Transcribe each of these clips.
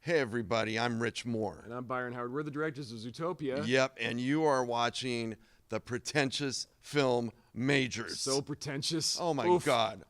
Hey everybody, I'm Rich Moore. And I'm Byron Howard. We're the directors of Zootopia. Yep, and you are watching the Pretentious Film Majors. So pretentious. Oh my Oof. God.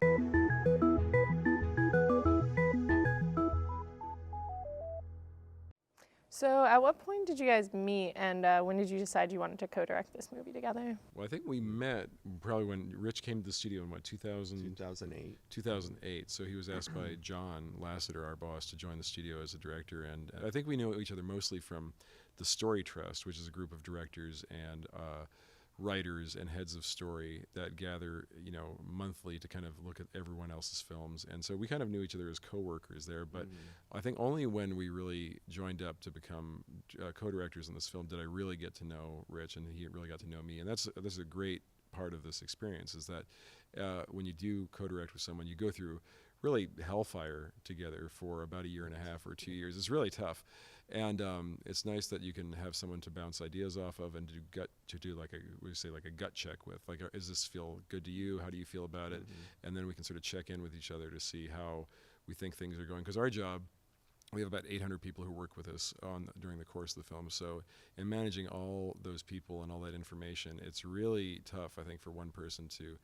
So at what point did you guys meet, and when did you decide you wanted to co-direct this movie together? Well, I think we met probably when Rich came to the studio in, 2008. 2008. So he was asked by John Lasseter, our boss, to join the studio as a director. And I think we knew each other mostly from the Story Trust, which is a group of directors and writers and heads of story that gather, monthly to kind of look at everyone else's films. And so we kind of knew each other as co-workers there. But I think only when we really joined up to become co-directors in this film did I really get to know Rich, and he really got to know me. And that's a great part of this experience, is that when you do co-direct with someone, you go through really hellfire together for about a year and a half or 2 years. It's really tough. And it's nice that you can have someone to bounce ideas off of and to do like a gut check with. Like, does this feel good to you? How do you feel about it? And then we can sort of check in with each other to see how we think things are going. Because our job, we have about 800 people who work with us during the course of the film. So in managing all those people and all that information, it's really tough, I think, for one person to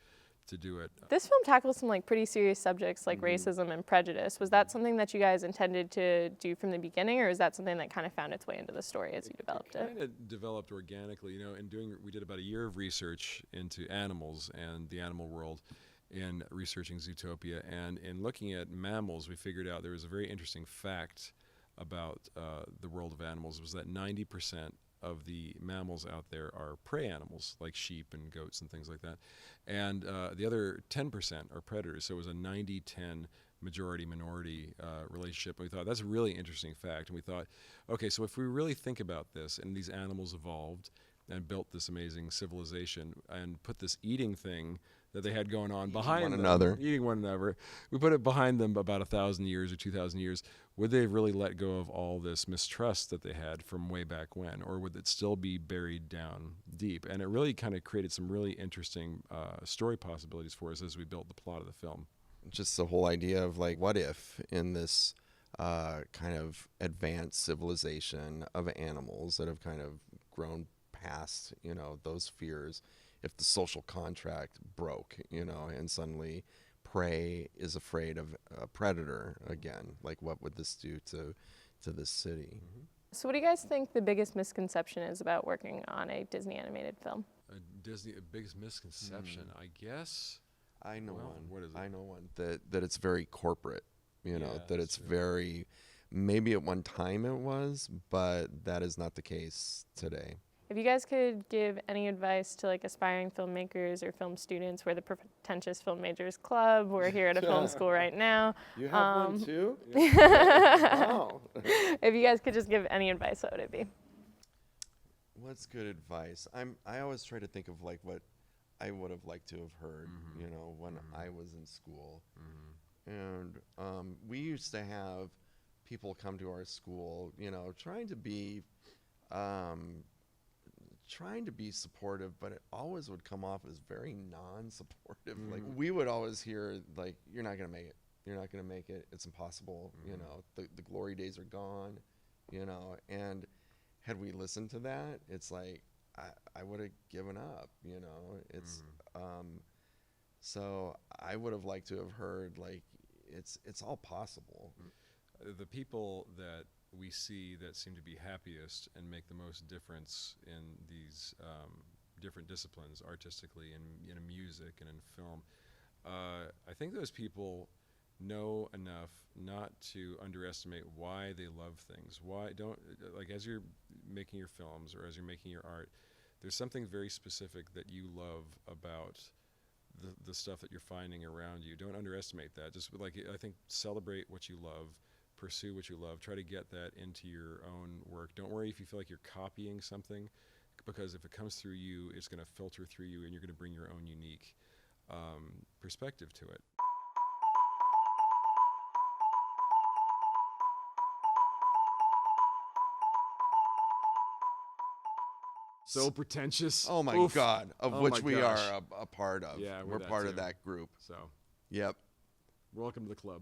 do it. This film tackles some pretty serious subjects like racism and prejudice. Was that something that you guys intended to do from the beginning, or is that something that kind of found its way into the story as you developed it? It kind of developed organically, we did about a year of research into animals and the animal world in researching Zootopia. And in looking at mammals, we figured out there was a very interesting fact about the world of animals, was that 90% of the mammals out there are prey animals, like sheep and goats and things like that. And the other 10% are predators. So it was a 90-10 majority-minority relationship. And we thought, that's a really interesting fact. And we thought, okay, so if we really think about this, and these animals evolved and built this amazing civilization and put this eating thing that they had going on behind them, eating one another, we put it behind them about 1,000 years or 2,000 years, would they have really let go of all this mistrust that they had from way back when, or would it still be buried down deep? And it really kind of created some really interesting story possibilities for us as we built the plot of the film. Just the whole idea of what if in this kind of advanced civilization of animals that have kind of grown past, those fears, if the social contract broke, and suddenly prey is afraid of a predator again, what would this do to this city? So what do you guys think the biggest misconception is about working on a Disney animated film? A biggest misconception, I guess. I know one. What is it? I know one that it's very corporate, that it's true. very, maybe at one time it was, but that is not the case today. If you guys could give any advice to aspiring filmmakers or film students, we're the Pretentious Film Majors Club. We're here at a film school right now. You have one too? Wow. If you guys could just give any advice, what would it be? What's good advice? I always try to think of what I would have liked to have heard, when I was in school. And we used to have people come to our school, trying to be supportive, but it always would come off as very non-supportive. We would always hear you're not gonna make it, it's impossible, the glory days are gone, and had we listened to that, it's I would have given up, it's so I would have liked to have heard it's all possible. The people that we see that seem to be happiest and make the most difference in these different disciplines, artistically, in music and in film, I think those people know enough not to underestimate why they love things. Why don't, as you're making your films or as you're making your art, there's something very specific that you love about the stuff that you're finding around you. Don't underestimate that. Just I think celebrate what you love, pursue what you love, try to get that into your own work. Don't worry if you feel like you're copying something, because if it comes through you, it's going to filter through you and you're going to bring your own unique perspective to it. So pretentious. Oh my God, of which we are a part of. Yeah, we're part of that group. So, yep. welcome to the club.